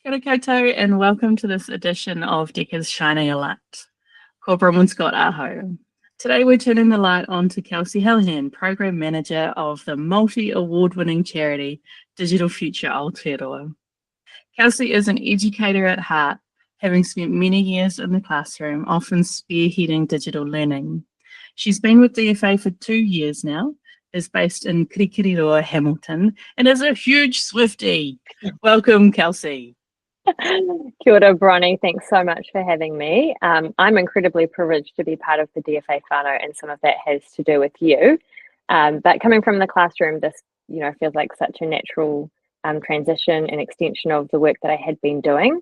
Kia ora koutou, and welcome to this edition of Decca's Shining a Light. Ko Bronwyn Scott aho. Today we're turning the light on to Kelsey Hellahan, Program Manager of the multi-award-winning charity Digital Future Aotearoa. Kelsey is an educator at heart, having spent many years in the classroom, often spearheading digital learning. She's been with DFA for 2 years now, is based in Kirikiriroa, Hamilton, and is a huge Swiftie. Welcome, Kelsey. Kia ora, Bronny. Thanks so much for having me. I'm incredibly privileged to be part of the DFA whānau, and some of that has to do with you. But coming from the classroom, this feels like such a natural transition and extension of the work that I had been doing.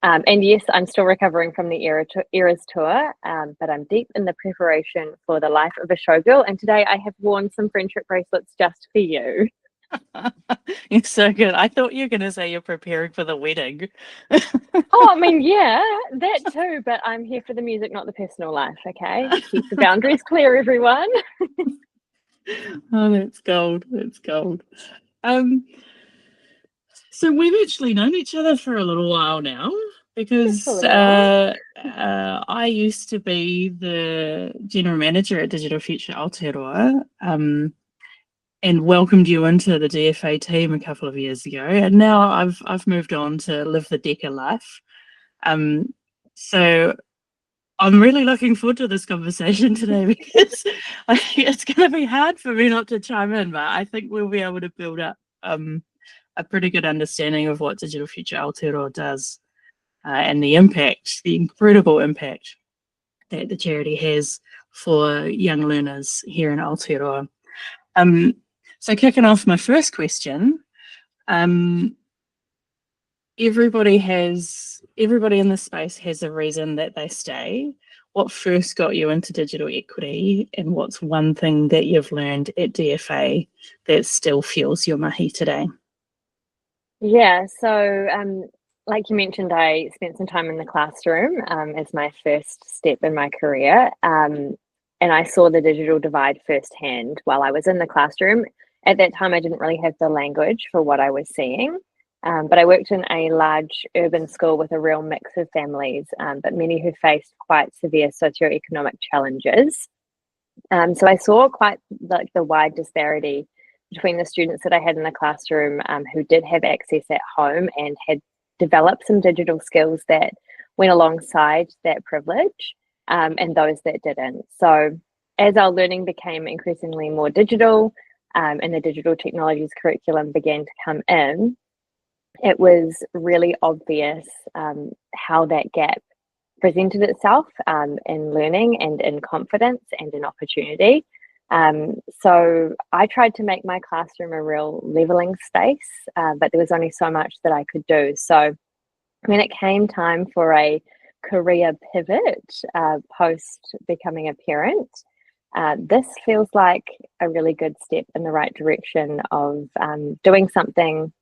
And yes, I'm still recovering from the Eras tour, but I'm deep in the preparation for the life of a showgirl. And today I have worn some friendship bracelets just for you. You're so good. I thought you were going to say you're preparing for the wedding. Oh, I mean, yeah, that too, but I'm here for the music, not the personal life, okay? Keep the boundaries clear, everyone. Oh, that's gold. That's gold. So we've actually known each other for a little while now, because I used to be the general manager at Digital Future Aotearoa, and welcomed you into the DFA team a couple of years ago, and now I've moved on to live the Decca life. So I'm really looking forward to this conversation today, because it's going to be hard for me not to chime in, but I think we'll be able to build up a pretty good understanding of what Digital Future Aotearoa does, and the incredible impact that the charity has for young learners here in Aotearoa. So kicking off my first question, everybody in this space has a reason that they stay. What first got you into digital equity, and what's one thing that you've learned at DFA that still fuels your mahi today? Yeah, so like you mentioned, I spent some time in the classroom as my first step in my career, and I saw the digital divide firsthand while I was in the classroom. At that time, I didn't really have the language for what I was seeing, but I worked in a large urban school with a real mix of families, but many who faced quite severe socioeconomic challenges. So I saw quite like the wide disparity between the students that I had in the classroom who did have access at home and had developed some digital skills that went alongside that privilege, and those that didn't. So as our learning became increasingly more digital, and the digital technologies curriculum began to come in, it was really obvious how that gap presented itself in learning and in confidence and in opportunity. So I tried to make my classroom a real leveling space, but there was only so much that I could do. So when it came time for a career pivot post becoming a parent, this feels like a really good step in the right direction of doing something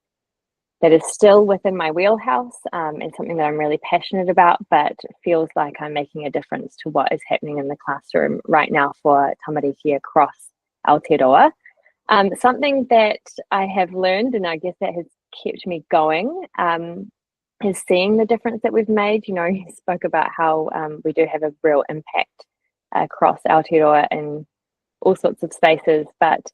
that is still within my wheelhouse, and something that I'm really passionate about, but feels like I'm making a difference to what is happening in the classroom right now for tamariki across Aotearoa. Something that I have learned, and I guess that has kept me going, is seeing the difference that we've made. You spoke about how we do have a real impact across Aotearoa in all sorts of spaces, but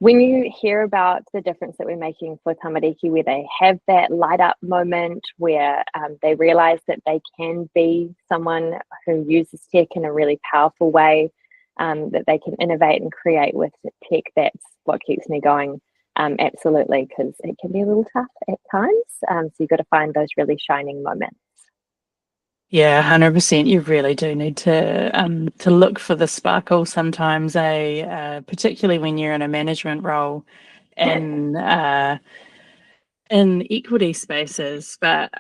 when you hear about the difference that we're making for tamariki, where they have that light up moment, where they realize that they can be someone who uses tech in a really powerful way, that they can innovate and create with tech, that's what keeps me going. Absolutely, because it can be a little tough at times. So you've got to find those really shining moments. Yeah, 100%. You really do need to look for the sparkle sometimes, particularly when you're in a management role in equity spaces. But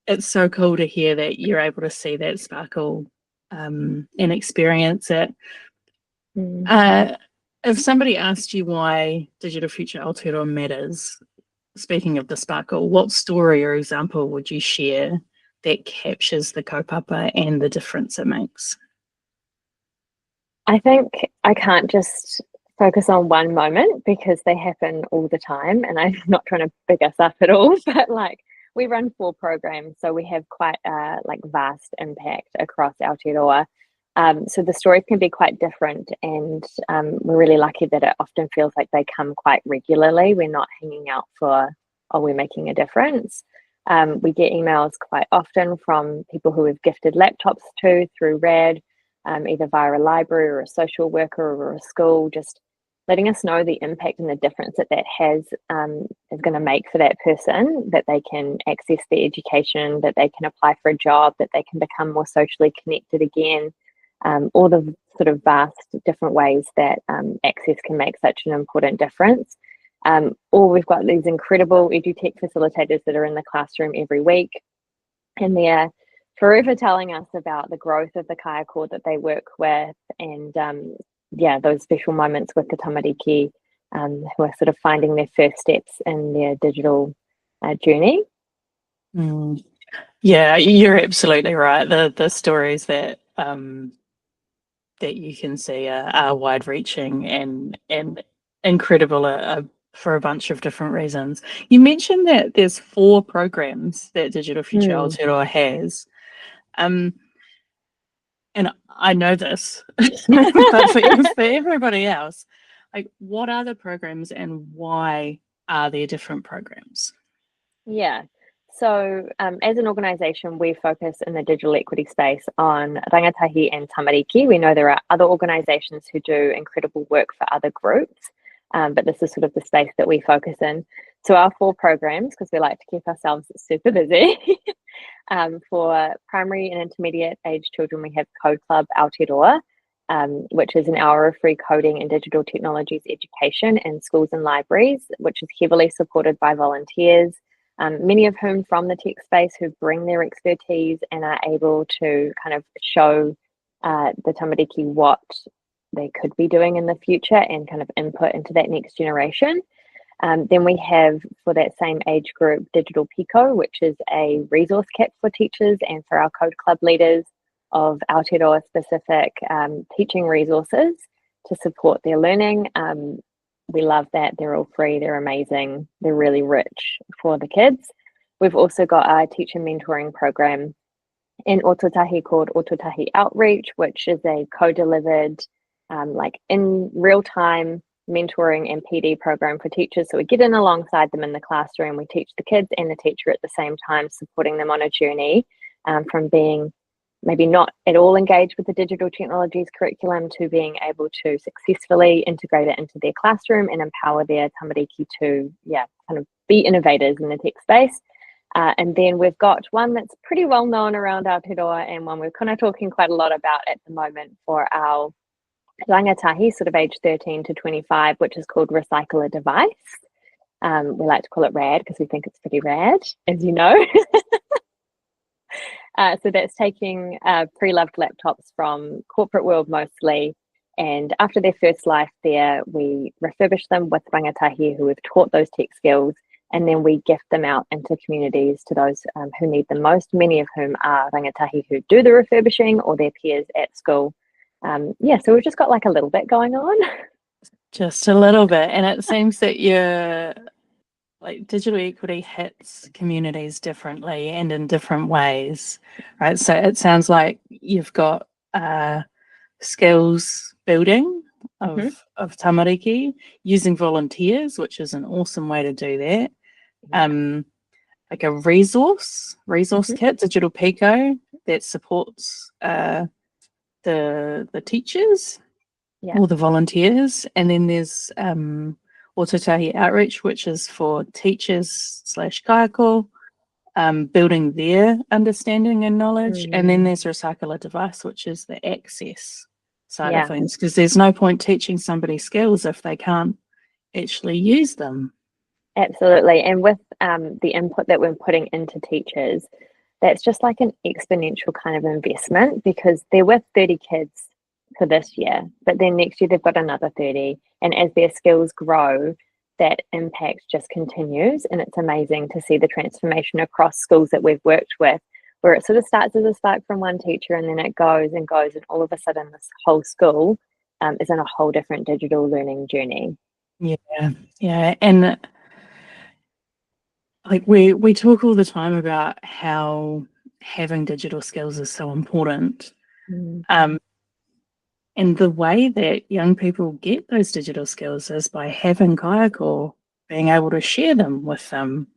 it's so cool to hear that you're able to see that sparkle and experience it. If somebody asked you why Digital Future Aotearoa matters, speaking of the sparkle, what story or example would you share that captures the kaupapa and the difference it makes? I think I can't just focus on one moment, because they happen all the time, and I'm not trying to big us up at all, but like we run 4 programs, so we have quite a vast impact across Aotearoa. So the stories can be quite different, and we're really lucky that it often feels like they come quite regularly. We're not hanging out for, oh, we're making a difference. We get emails quite often from people who we've gifted laptops to through RAD, either via a library or a social worker or a school, just letting us know the impact and the difference that that has is going to make for that person, that they can access their education, that they can apply for a job, that they can become more socially connected again. All the sort of vast different ways that access can make such an important difference. Or we've got these incredible EduTech facilitators that are in the classroom every week, and they're forever telling us about the growth of the Kaiako that they work with, and those special moments with the tamariki who are sort of finding their first steps in their digital journey. Yeah, you're absolutely right. The stories that that you can see are wide-reaching and incredible for a bunch of different reasons. You mentioned that there's 4 programs that Digital Future Aotearoa has. And I know this, but for everybody else, what are the programs and why are there different programs? Yeah. So as an organisation, we focus in the digital equity space on rangatahi and tamariki. We know there are other organisations who do incredible work for other groups, but this is sort of the space that we focus in. So our 4 programs, because we like to keep ourselves super busy, for primary and intermediate age children, we have Code Club Aotearoa, which is an hour of free coding and digital technologies education in schools and libraries, which is heavily supported by volunteers. Many of whom from the tech space who bring their expertise and are able to kind of show the tamariki what they could be doing in the future and kind of input into that next generation. Then we have, for that same age group, Digital Pīkau, which is a resource kit for teachers and for our Code Club leaders of Aotearoa specific teaching resources to support their learning. We love that. They're all free. They're amazing. They're really rich for the kids. We've also got our teacher mentoring program in Ōtautahi called Ōtautahi Outreach, which is a co-delivered, in real-time mentoring and PD program for teachers. So we get in alongside them in the classroom. We teach the kids and the teacher at the same time, supporting them on a journey from being maybe not at all engaged with the digital technologies curriculum to being able to successfully integrate it into their classroom and empower their tamariki to, kind of be innovators in the tech space. And then we've got one that's pretty well known around Aotearoa and one we're kind of talking quite a lot about at the moment for our Rangatahi, sort of age 13 to 25, which is called Recycle a Device. We like to call it RAD because we think it's pretty rad, as you know. So that's taking pre-loved laptops from corporate world mostly, and after their first life there, we refurbish them with rangatahi who have taught those tech skills, and then we gift them out into communities to those who need them most, many of whom are rangatahi who do the refurbishing or their peers at school. So we've just got like a little bit going on. Just a little bit, and it seems that you're digital equity hits communities differently and in different ways, right? So it sounds like you've got skills building of tamariki, using volunteers, which is an awesome way to do that. Like a resource kit, Digital Pīkau, that supports the teachers or the volunteers, and then there's Ōtautahi Outreach, which is for teachers / Kaiako, building their understanding and knowledge. And then there's Recycle a Device, which is the access side of things, because there's no point teaching somebody skills if they can't actually use them. Absolutely. And with the input that we're putting into teachers, that's just like an exponential kind of investment, because they're with 30 kids for this year, but then next year they've got another 30, and as their skills grow, that impact just continues. And it's amazing to see the transformation across schools that we've worked with, where it sort of starts as a spark from one teacher and then it goes and goes, and all of a sudden this whole school is in a whole different digital learning journey. And like we talk all the time about how having digital skills is so important. Mm. And the way that young people get those digital skills is by having Kaiako, being able to share them with them.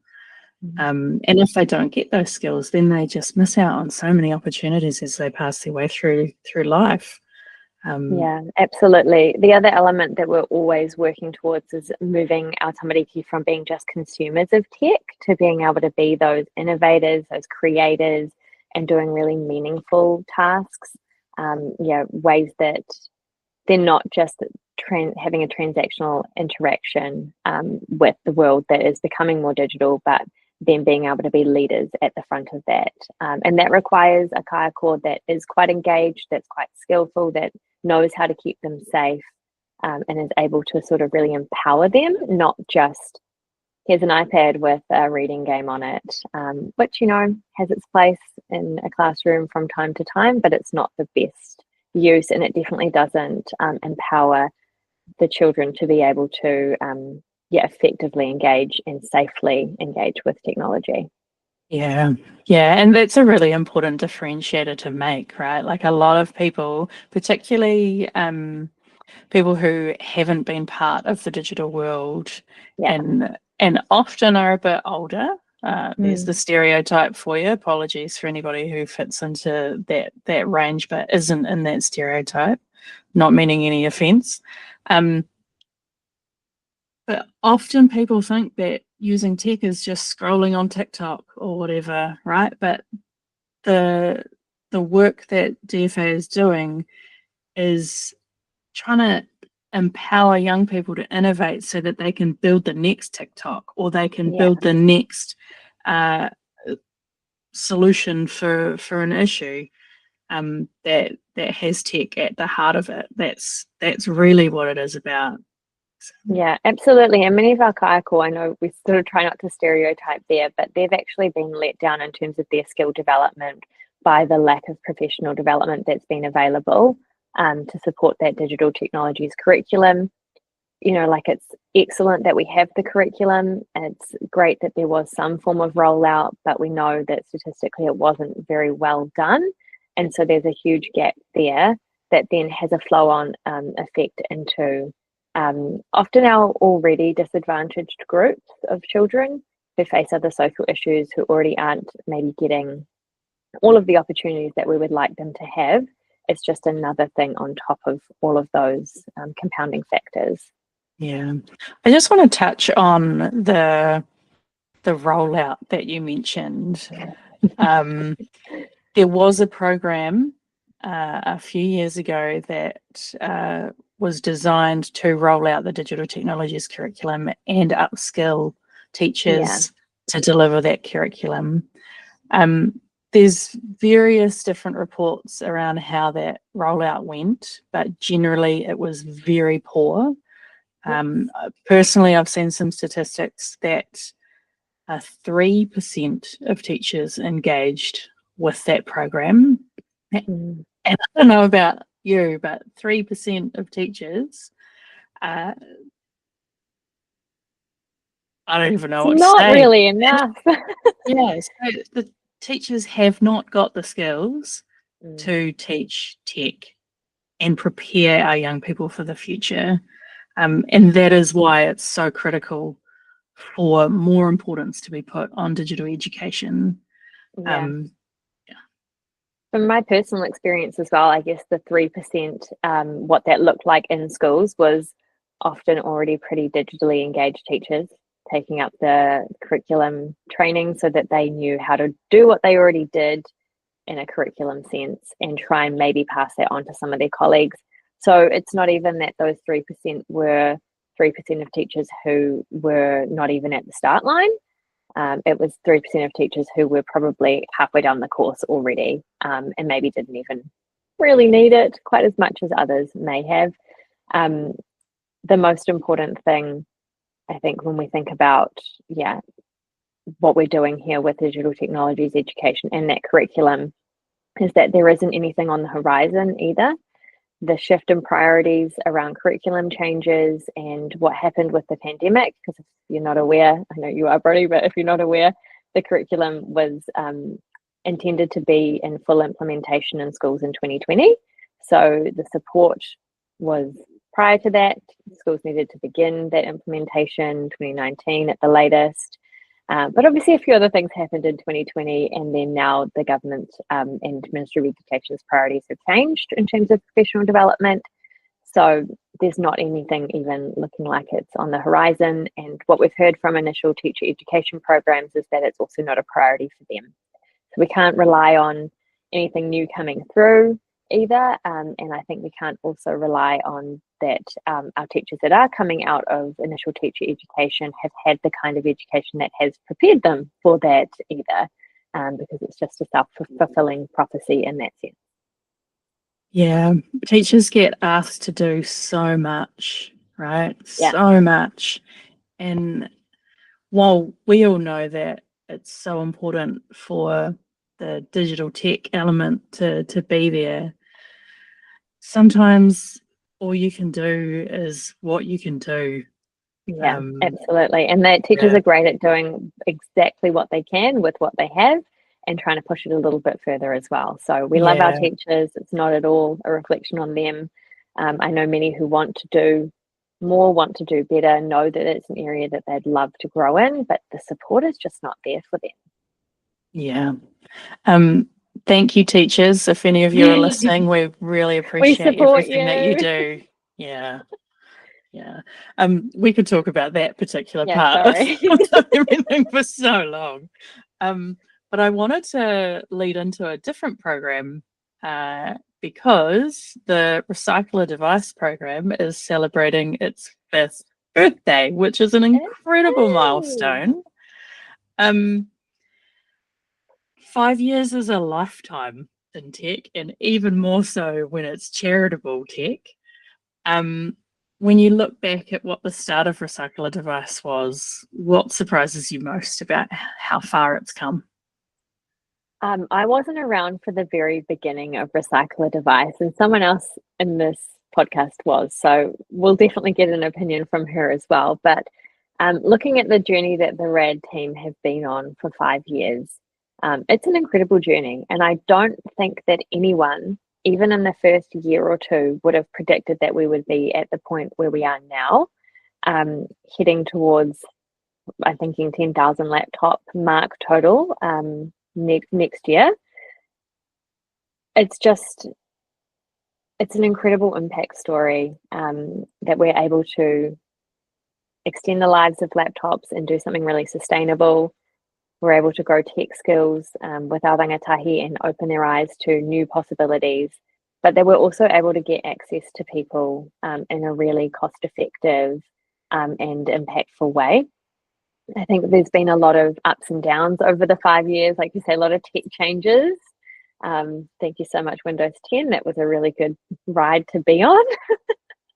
And if they don't get those skills, then they just miss out on so many opportunities as they pass their way through life. Yeah, absolutely. The other element that we're always working towards is moving our tamariki from being just consumers of tech to being able to be those innovators, those creators, and doing really meaningful tasks. Ways that they're not just having a transactional interaction with the world that is becoming more digital, but then being able to be leaders at the front of that. And that requires a kaiako that is quite engaged, that's quite skillful, that knows how to keep them safe, and is able to sort of really empower them, not just here's an iPad with a reading game on it, which, has its place in a classroom from time to time, but it's not the best use, and it definitely doesn't empower the children to be able to effectively engage and safely engage with technology. Yeah, and that's a really important differentiator to make, right? Like a lot of people, particularly people who haven't been part of the digital world Yeah. and often are a bit older. There's the stereotype for you. Apologies for anybody who fits into that range but isn't in that stereotype. Not meaning any offence. But often people think that using tech is just scrolling on TikTok or whatever, right? But the work that DFA is doing is trying to empower young people to innovate so that they can build the next TikTok or they can build the next solution for an issue that has tech at the heart of it. That's really what it is about. Yeah, absolutely. And many of our kaiako, I know we sort of try not to stereotype there, but they've actually been let down in terms of their skill development by the lack of professional development that's been available to support that digital technologies curriculum. It's excellent that we have the curriculum. It's great that there was some form of rollout, but we know that statistically it wasn't very well done. And so there's a huge gap there that then has a flow-on effect into often our already disadvantaged groups of children who face other social issues, who already aren't maybe getting all of the opportunities that we would like them to have. It's just another thing on top of all of those compounding factors. Yeah, I just want to touch on the rollout that you mentioned. There was a program a few years ago that was designed to roll out the digital technologies curriculum and upskill teachers to deliver that curriculum. There's various different reports around how that rollout went, but generally it was very poor. Personally, I've seen some statistics that 3% of teachers engaged with that program. And I don't know about you, but 3% of teachers, I don't even know what to say. Not really enough. Yeah, so the teachers have not got the skills to teach tech and prepare our young people for the future. And that is why it's so critical for more importance to be put on digital education. From my personal experience as well, I guess the 3%, what that looked like in schools was often already pretty digitally engaged teachers taking up the curriculum training so that they knew how to do what they already did in a curriculum sense and try and maybe pass that on to some of their colleagues. So it's not even that those 3% were 3% of teachers who were not even at the start line. It was 3% of teachers who were probably halfway down the course already and maybe didn't even really need it quite as much as others may have. The most important thing, I think, when we think about, what we're doing here with digital technologies education and that curriculum is that there isn't anything on the horizon either. the shift in priorities around curriculum changes and what happened with the pandemic, because if you're not aware, I know you are, Brody, but if you're not aware, the curriculum was intended to be in full implementation in schools in 2020. So the support was prior to that. Schools needed to begin that implementation 2019 at the latest. But obviously a few other things happened in 2020, and then now the government and Ministry of Education's priorities have changed in terms of professional development. So there's not anything even looking like it's on the horizon. And what we've heard from initial teacher education programs is that it's also not a priority for them. So we can't rely on anything new coming through either. And I think we can't also rely on that our teachers that are coming out of initial teacher education have had the kind of education that has prepared them for that either, because it's just a self-fulfilling prophecy in that sense. Yeah, teachers get asked to do so much, right? Yeah. So much. And while we all know that it's so important for the digital tech element to be there, sometimes all you can do is what you can do. Yeah, absolutely. And that teachers are great at doing exactly what they can with what they have and trying to push it a little bit further as well. So we love our teachers. It's not at all a reflection on them. I know many who want to do more, want to do better, know that it's an area that they'd love to grow in, but the support is just not there for them. Yeah. Thank you, teachers. If any of you are listening, we really appreciate everything that you do. Yeah. Yeah. We could talk about that particular part of everything for so long. But I wanted to lead into a different program because the Recycle a Device program is celebrating its 5th birthday, which is an incredible milestone. 5 years is a lifetime in tech, and even more so when it's charitable tech. When you look back at what the start of Recycle a Device was, what surprises you most about how far it's come? I wasn't around for the very beginning of Recycle a Device, and someone else in this podcast was, so we'll definitely get an opinion from her as well. But looking at the journey that the RAD team have been on for 5 years, it's an incredible journey, and I don't think that anyone, even in the first year or two, would have predicted that we would be at the point where we are now, heading towards, I'm thinking 10,000 laptop mark total next year. It's an incredible impact story that we're able to extend the lives of laptops and do something really sustainable. We're able to grow tech skills with our rangatahi and open their eyes to new possibilities, but that we're also able to get access to people in a really cost-effective and impactful way. I think there's been a lot of ups and downs over the 5 years, like you say, a lot of tech changes. Thank you so much, Windows 10. That was a really good ride to be on.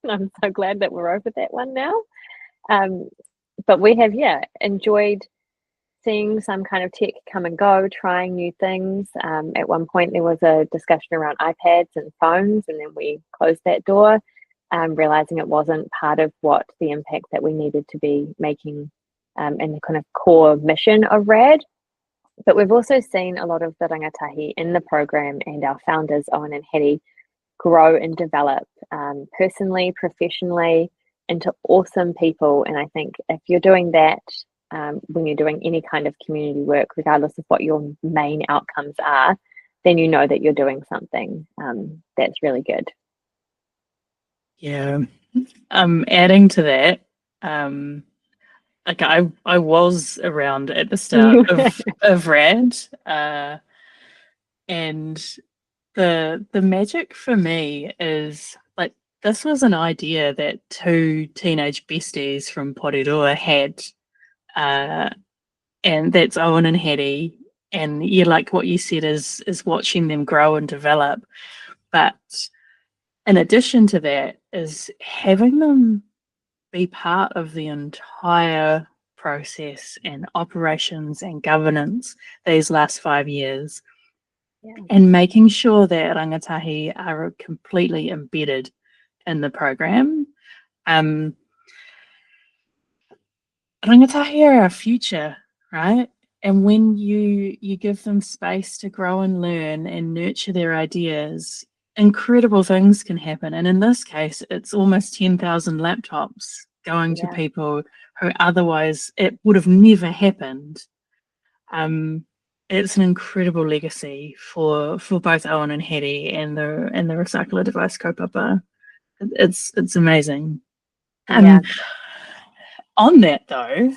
And I'm so glad that we're over that one now. But we have, enjoyed seeing some kind of tech come and go, trying new things. At one point, there was a discussion around iPads and phones, and then we closed that door, realizing it wasn't part of what the impact that we needed to be making in the kind of core mission of RAD. But we've also seen a lot of the rangatahi in the program and our founders, Owen and Hetty, grow and develop personally, professionally, into awesome people. And I think if you're doing that, when you're doing any kind of community work, regardless of what your main outcomes are, then you know that you're doing something that's really good. Yeah. Adding to that, I was around at the start of RAD, and the magic for me is like this was an idea that 2 teenage besties from Porirua had, and that's Owen and Hetty. And like what you said is watching them grow and develop, but in addition to that is having them be part of the entire process and operations and governance these last 5 years. and making sure that rangatahi are completely embedded in the program. Rangatahi are our future, right? And when you give them space to grow and learn and nurture their ideas, incredible things can happen. And in this case, it's almost 10,000 laptops going to people who otherwise it would have never happened. It's an incredible legacy for both Owen and Hetty and the Recycler Device kaupapa. It's amazing. On that though,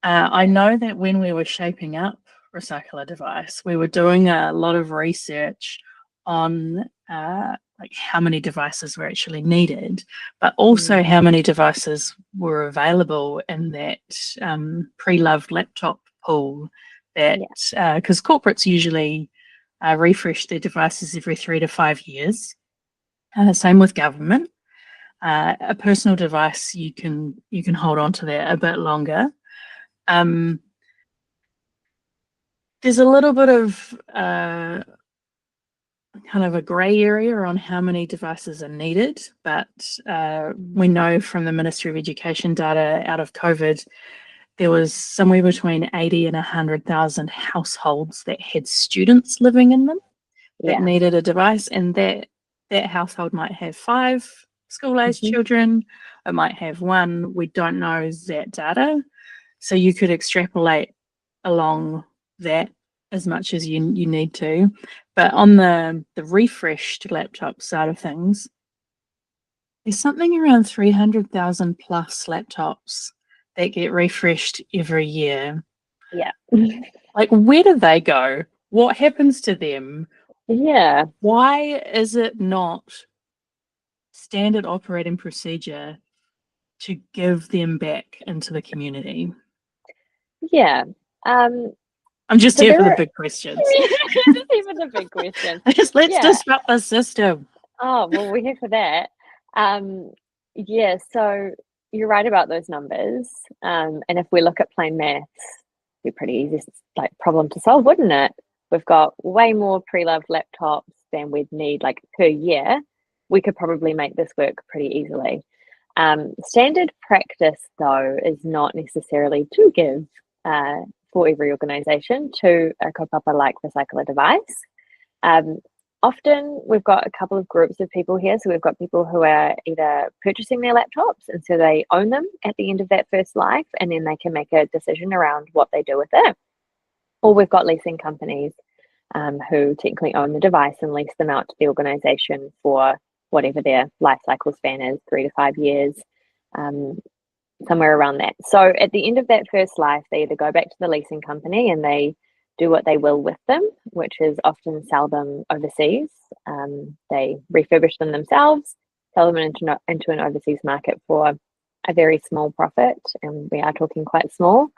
I know that when we were shaping up Recycler Device, we were doing a lot of research on like how many devices were actually needed, but also how many devices were available in that pre-loved laptop pool. That because corporates usually refresh their devices every 3 to 5 years. Same with government. A personal device, you can hold on to that a bit longer. There's a little bit of kind of a grey area on how many devices are needed, but we know from the Ministry of Education data out of COVID, there was somewhere between 80 and 100,000 households that had students living in them that needed a device, and that household might have 5 school-aged children, it might have 1. We don't know that data, so you could extrapolate along that as much as you need to. But on the refreshed laptop side of things, there's something around 300,000 plus laptops that get refreshed every year. Like, where do they go? What happens to them? Why is it not standard operating procedure to give them back into the community? I'm just here for the big questions. Just here for the big questions. Let's disrupt the system. Oh, well, we're here for that. So you're right about those numbers. And if we look at plain maths, it'd be pretty easy problem to solve, wouldn't it? We've got way more pre-loved laptops than we'd need per year. We could probably make this work pretty easily. Standard practice, though, is not necessarily to give for every organisation to a kaupapa like Recycler Device. Often we've got a couple of groups of people here. So we've got people who are either purchasing their laptops and so they own them at the end of that first life, and then they can make a decision around what they do with it. Or we've got leasing companies who technically own the device and lease them out to the organisation for whatever their life cycle span is, 3 to 5 years, somewhere around that. So at the end of that first life, they either go back to the leasing company and they do what they will with them, which is often sell them overseas. They refurbish them themselves, sell them into an overseas market for a very small profit, and we are talking quite small.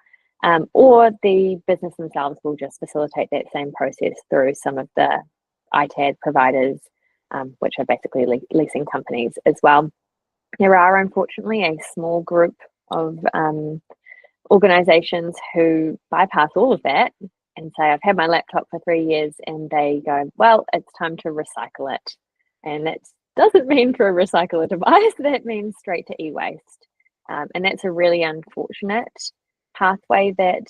Or the business themselves will just facilitate that same process through some of the ITAD providers, which are basically leasing companies as well. There are unfortunately a small group of organisations who bypass all of that and say, I've had my laptop for 3 years, and they go, well, it's time to recycle it. And that doesn't mean for a recycler device, that means straight to e-waste. And that's a really unfortunate pathway that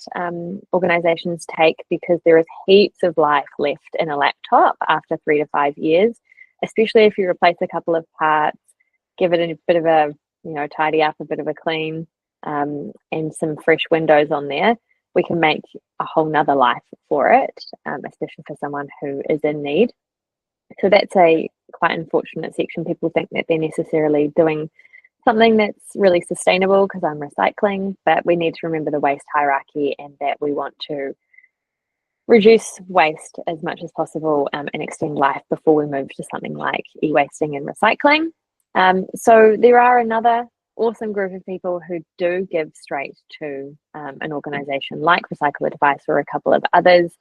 organisations take, because there is heaps of life left in a laptop after 3 to 5 years, especially if you replace a couple of parts, give it a bit of a, tidy up, a bit of a clean, and some fresh windows on there. We can make a whole nother life for it, especially for someone who is in need. So that's a quite unfortunate section. People think that they're necessarily doing something that's really sustainable because I'm recycling, but we need to remember the waste hierarchy, and that we want to reduce waste as much as possible and extend life before we move to something like e-wasting and recycling. So there are another awesome group of people who do give straight to an organisation like Recycler Device or a couple of others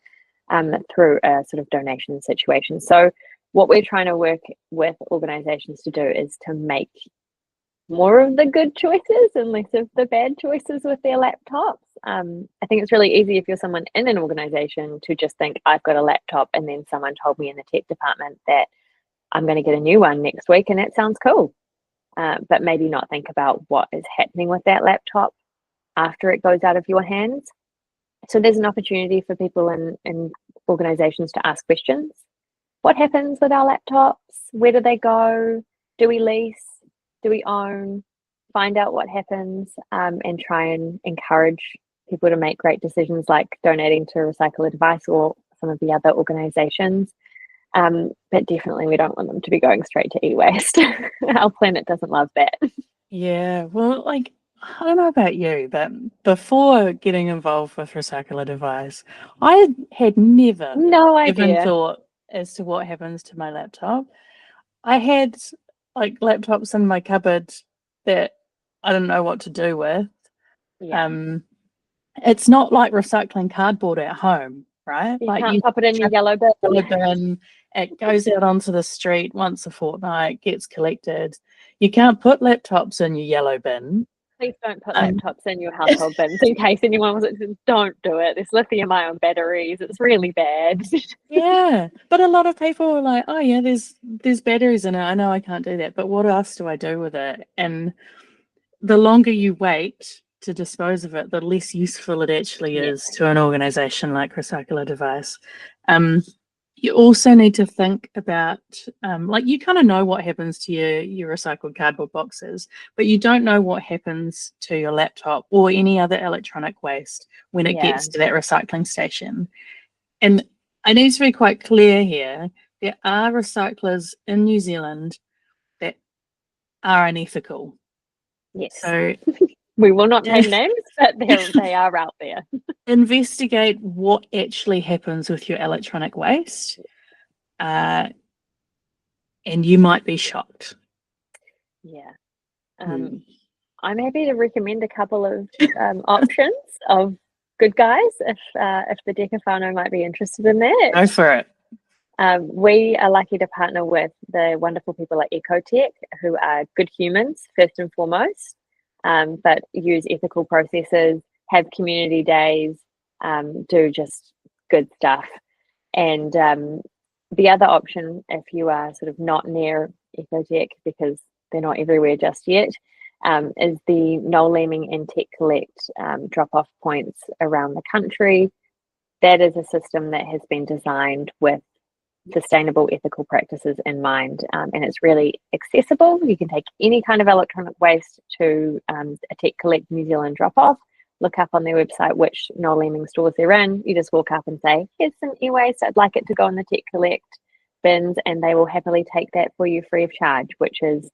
through a sort of donation situation. So what we're trying to work with organisations to do is to make more of the good choices and less of the bad choices with their laptops. I think it's really easy if you're someone in an organization to just think, I've got a laptop, and then someone told me in the tech department that I'm going to get a new one next week, and that sounds cool. But maybe not think about what is happening with that laptop after it goes out of your hands. So there's an opportunity for people in organizations to ask questions. What happens with our laptops? Where do they go? Do we lease? Do we own? Find out what happens, and try and encourage people to make great decisions like donating to Recycle a Device or some of the other organizations. But definitely we don't want them to be going straight to e-waste. Our planet doesn't love that. Yeah, well, like, I don't know about you, but before getting involved with Recycle a Device, I had never No even idea. thought as to what happens to my laptop. I had like laptops in my cupboard that I didn't know what to do with. Yeah. It's not like recycling cardboard at home, right? You Like can't you pop it in your chuck yellow bin. it in the bin, it goes out onto the street once a fortnight, gets collected. You can't put laptops in your yellow bin. Please don't put Um, laptops in your household bins in case anyone was like, don't do it. There's lithium-ion batteries. It's really bad. yeah, but a lot of people are like, oh yeah, there's batteries in it. I know I can't do that, but what else do I do with it? And the longer you wait to dispose of it, the less useful it actually Yeah. is to an organization like Recycle a Device. You also need to think about, like, you kind of know what happens to your recycled cardboard boxes, but you don't know what happens to your laptop or any other electronic waste when it Yeah. gets to that recycling station. And I need to be quite clear here. There are recyclers in New Zealand that are unethical. Yes. So We will not name names, but they are out there. investigate what actually happens with your electronic waste, and you might be shocked. Yeah. Mm. I'm happy to recommend a couple of options of good guys if the Deca whānau might be interested in that. Go for it. We are lucky to partner with the wonderful people at Ecotech, who are good humans first and foremost, but use ethical processes, have community days, do just good stuff. And the other option, if you are sort of not near Ecotech because they're not everywhere just yet, is the Noel Leeming and Tech Collect drop-off points around the country. That is a system that has been designed with sustainable ethical practices in mind, and it's really accessible. You can take any kind of electronic waste to a Tech Collect New Zealand drop-off, look up on their website which Noel Leeming stores they're in. You just walk up and say, here's some e-waste, I'd like it to go in the Tech Collect bins, and they will happily take that for you free of charge, which is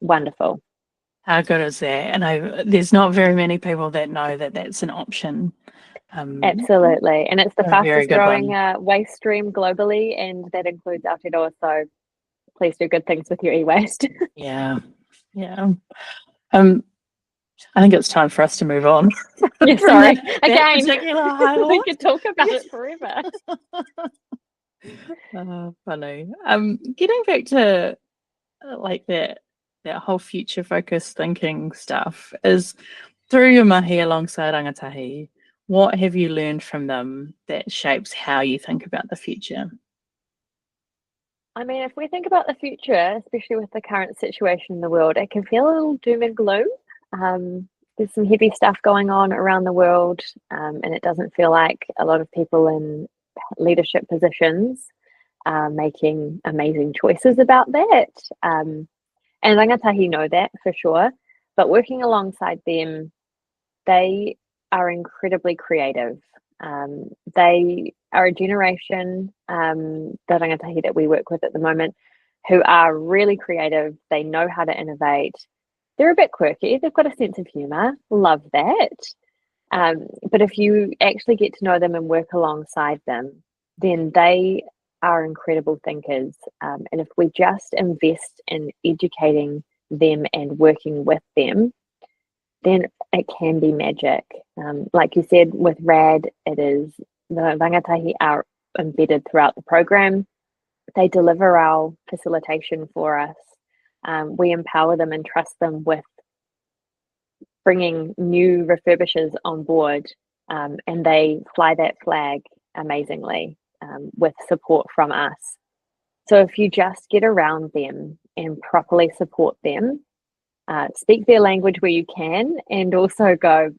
wonderful. How good is that? And there's not very many people that know that that's an option. Absolutely, and it's the A very fastest good growing one. waste stream globally, and that includes Aotearoa, so please do good things with your e-waste. Yeah, yeah. I think it's time for us to move on. Yeah, from sorry. that Again, particular high we horse. could talk about it forever. Funny. Getting back to like that whole future focused thinking stuff is through your mahi alongside Rangatahi. What have you learned from them that shapes how you think about the future? I mean, if we think about the future, especially with the current situation in the world, it can feel a little doom and gloom. There's some heavy stuff going on around the world, and it doesn't feel like a lot of people in leadership positions are making amazing choices about that. And Rangatahi know that for sure, but working alongside them, they are incredibly creative. They are a generation, the Rangatahi that we work with at the moment, who are really creative. They know how to innovate. They're a bit quirky. They've got a sense of humour. Love that. But if you actually get to know them and work alongside them, then they are incredible thinkers. And if we just invest in educating them and working with them, then it can be magic. Like you said, with RAD, it is the Rangatahi are embedded throughout the program. They deliver our facilitation for us. We empower them and trust them with bringing new refurbishers on board, and they fly that flag amazingly with support from us. So if you just get around them and properly support them, speak their language where you can, and also go,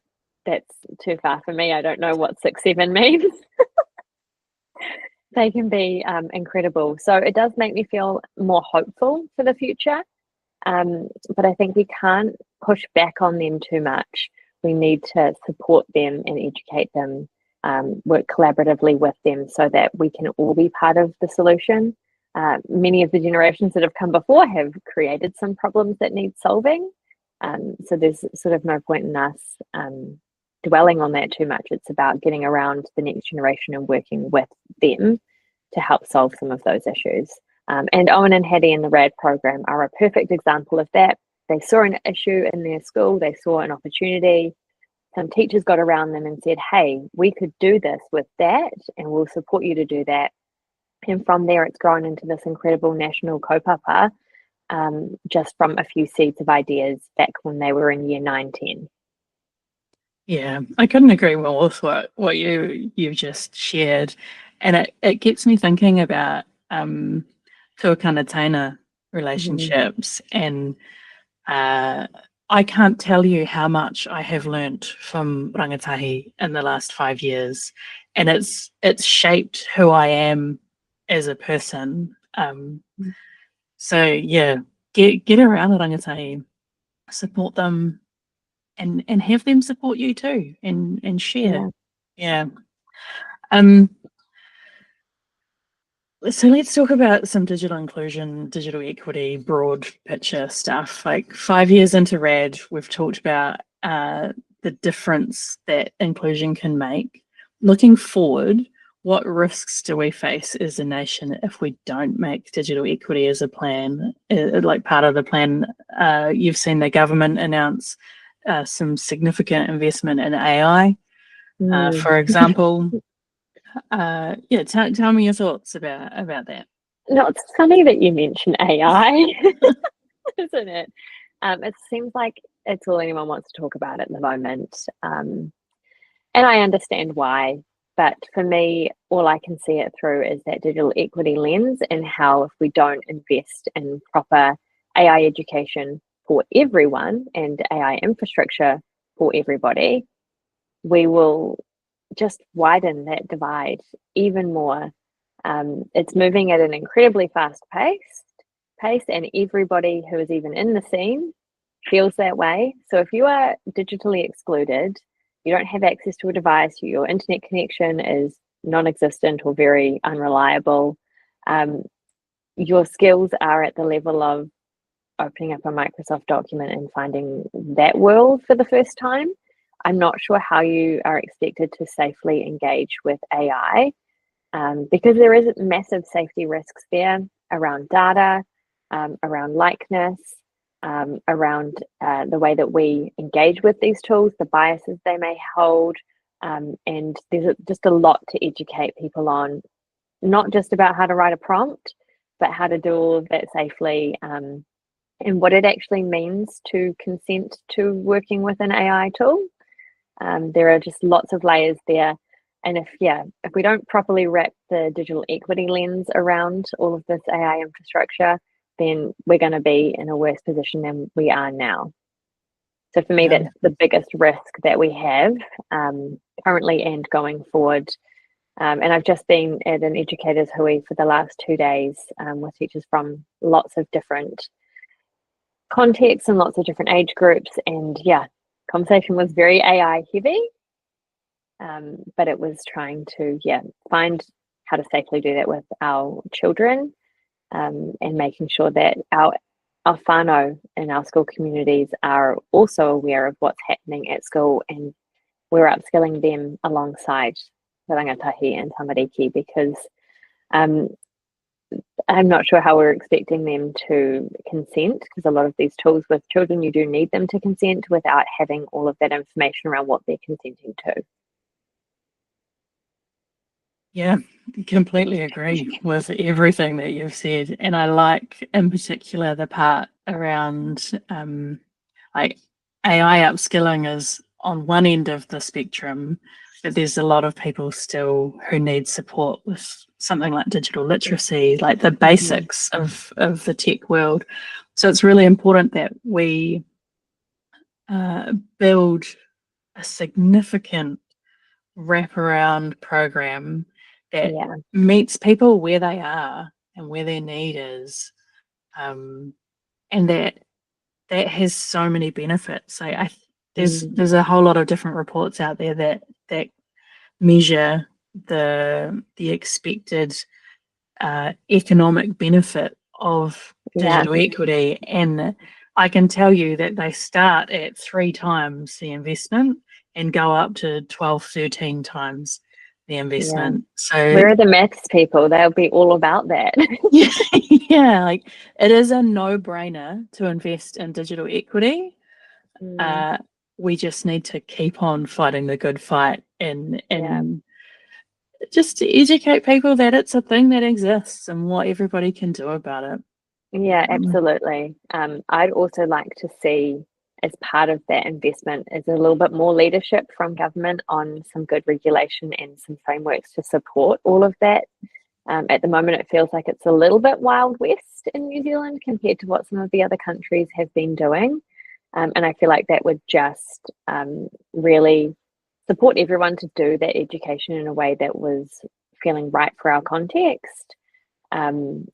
that's too far for me, I don't know what 6-7 means. They can be incredible. So it does make me feel more hopeful for the future. But I think we can't push back on them too much. We need to support them and educate them, work collaboratively with them so that we can all be part of the solution. Many of the generations that have come before have created some problems that need solving. So there's sort of no point in us dwelling on that too much. It's about getting around the next generation and working with them to help solve some of those issues. And Owen and Hattie in the RAD program are a perfect example of that. They saw an issue in their school, they saw an opportunity. Some teachers got around them and said, hey, we could do this with that, and we'll support you to do that. And from there, it's grown into this incredible national kaupapa, just from a few seeds of ideas back when they were in year 9-10. Yeah, I couldn't agree more with what you've just shared. And it gets me thinking about tuakana taina relationships. And I can't tell you how much I have learnt from Rangatahi in the last 5 years. And it's shaped who I am as a person. So yeah, get around the Rangatahi, support them, and have them support you too, and share. Yeah. So let's talk about some digital inclusion, digital equity, broad picture stuff. Like 5 years into RAD, we've talked about the difference that inclusion can make. Looking forward, what risks do we face as a nation if we don't make digital equity as a plan, like part of the plan? You've seen the government announce some significant investment in AI, for example. Yeah, tell me your thoughts about that. No, it's funny that you mention AI, isn't it? It seems like it's all anyone wants to talk about at the moment. And I understand why, but for me, all I can see it through is that digital equity lens, and how if we don't invest in proper AI education for everyone and AI infrastructure for everybody, we will just widen that divide even more. It's moving at an incredibly fast pace, and everybody who is even in the scene feels that way. So if you are digitally excluded, you don't have access to a device, your internet connection is non-existent or very unreliable, your skills are at the level of opening up a Microsoft document and finding that world for the first time, I'm not sure how you are expected to safely engage with AI, because there is massive safety risks there around data, around likeness, around the way that we engage with these tools, the biases they may hold, and there's just a lot to educate people on, not just about how to write a prompt, but how to do all of that safely, and what it actually means to consent to working with an AI tool. There are just lots of layers there. And if we don't properly wrap the digital equity lens around all of this AI infrastructure, then we're going to be in a worse position than we are now. So for me, that's the biggest risk that we have currently and going forward. And I've just been at an educators hui for the last 2 days with teachers from lots of different contexts and lots of different age groups. And conversation was very AI heavy, but it was trying to find how to safely do that with our children, and making sure that our whānau in our school communities are also aware of what's happening at school, and we're upskilling them alongside the rangatahi and tamariki, because I'm not sure how we're expecting them to consent, because a lot of these tools with children, you do need them to consent without having all of that information around what they're consenting to. Yeah, completely agree with everything that you've said, and I like in particular the part around like AI upskilling is on one end of the spectrum, but there's a lot of people still who need support with something like digital literacy, like the basics of the tech world. So it's really important that we build a significant wraparound program that Yeah. meets people where they are and where their need is, and that has so many benefits. There's a whole lot of different reports out there that measure the expected economic benefit of digital equity, and I can tell you that they start at 3 times the investment and go up to 12, 13 times the investment. So where are the maths people? They'll be all about that. yeah, like it is a no-brainer to invest in digital equity. We just need to keep on fighting the good fight and just to educate people that it's a thing that exists and what everybody can do about it. Yeah, absolutely. I'd also like to see, as part of that investment, is a little bit more leadership from government on some good regulation and some frameworks to support all of that. At the moment, it feels like it's a little bit Wild West in New Zealand compared to what some of the other countries have been doing. And I feel like that would just really support everyone to do that education in a way that was feeling right for our context. To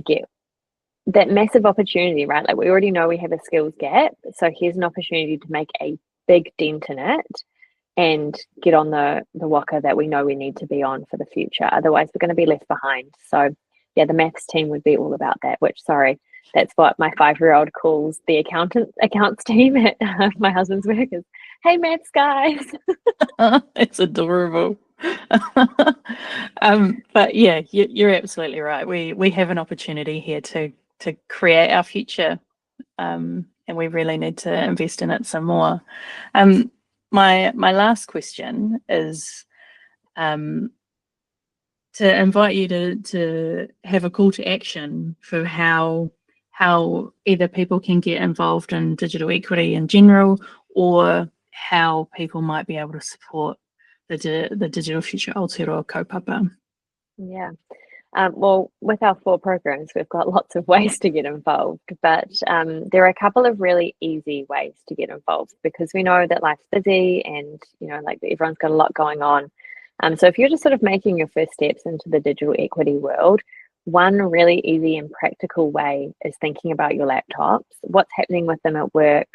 get that massive opportunity, right? Like we already know we have a skills gap. So here's an opportunity to make a big dent in it and get on the waka that we know we need to be on for the future. Otherwise, we're going to be left behind. So yeah, the maths team would be all about that, which, sorry, that's what my 5-year-old calls the accounts team at my husband's work is, hey, maths guys. It's adorable. But yeah, you're absolutely right. We have an opportunity here to create our future, and we really need to invest in it some more. My last question is to invite you to have a call to action for how either people can get involved in digital equity in general, or how people might be able to support the Digital Future Aotearoa kaupapa. Yeah. Well, with our 4 programs, we've got lots of ways to get involved, but there are a couple of really easy ways to get involved because we know that life's busy and, like everyone's got a lot going on. So if you're just sort of making your first steps into the digital equity world, one really easy and practical way is thinking about your laptops, what's happening with them at work,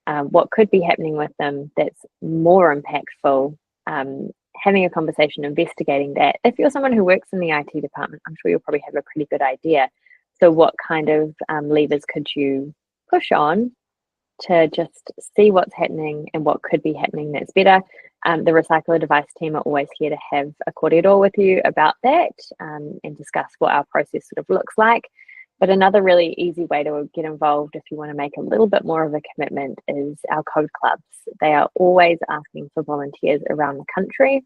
what could be happening with them that's more impactful, having a conversation, investigating that. If you're someone who works in the IT department, I'm sure you'll probably have a pretty good idea. So what kind of levers could you push on to just see what's happening and what could be happening that's better? The Recycle Device team are always here to have a kōrero with you about that and discuss what our process sort of looks like. But another really easy way to get involved if you want to make a little bit more of a commitment is our code clubs. They are always asking for volunteers around the country.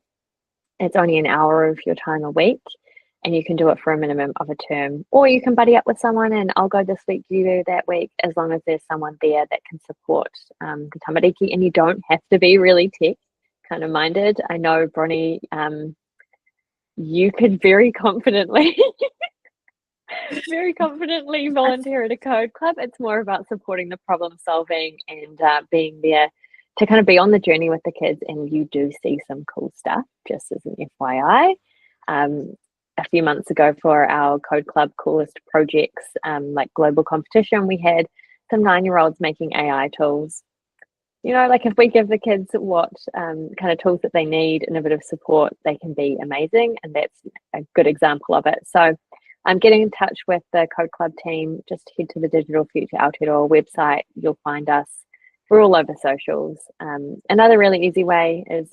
It's only an hour of your time a week, and you can do it for a minimum of a term, or you can buddy up with someone and I'll go this week, you go that week, as long as there's someone there that can support the tamariki. And you don't have to be really tech kind of minded. I know, Bronnie, you could very confidently volunteer at a code club. It's more about supporting the problem solving and being there to kind of be on the journey with the kids, and you do see some cool stuff, just as an FYI. A few months ago for our Code Club Coolest Projects, like global competition, we had some 9-year-olds making AI tools. Like if we give the kids what kind of tools that they need and a bit of support, they can be amazing, and that's a good example of it. So I'm getting in touch with the Code Club team. Just head to the Digital Future Aotearoa website. You'll find us. We're all over socials. Another really easy way is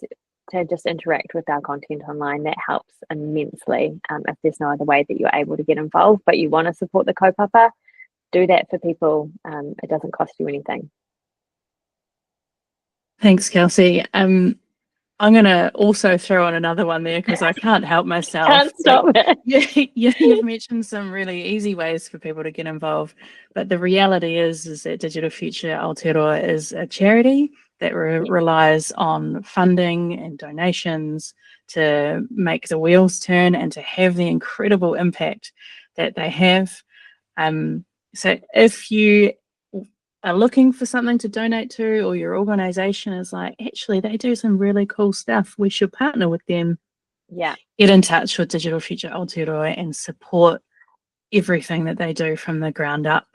to just interact with our content online. That helps immensely. If there's no other way that you're able to get involved, but you want to support the kaupapa, do that for people. It doesn't cost you anything. Thanks, Kelsey. I'm going to also throw on another one there because I can't help myself. Can't stop it. You've mentioned some really easy ways for people to get involved, but the reality is that Digital Future Aotearoa is a charity that relies on funding and donations to make the wheels turn and to have the incredible impact that they have. So if you are looking for something to donate to, or your organization is like, actually, they do some really cool stuff, we should partner with them. Yeah. Get in touch with Digital Future Aotearoa and support everything that they do from the ground up.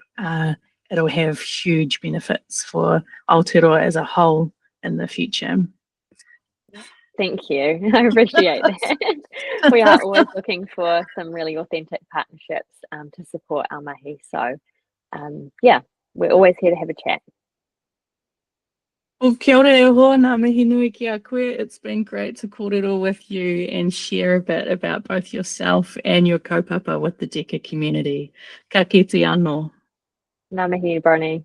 It'll have huge benefits for Aotearoa as a whole in the future. Thank you. I appreciate that. We are always looking for some really authentic partnerships to support our mahi. So, yeah, we're always here to have a chat. Well, kia ora e hoa, ngā mihi nui ki a koe. It's been great to kōrero with you and share a bit about both yourself and your kaupapa with the Deka community. Ka kite anō. Ngā mihi, Bronwyn.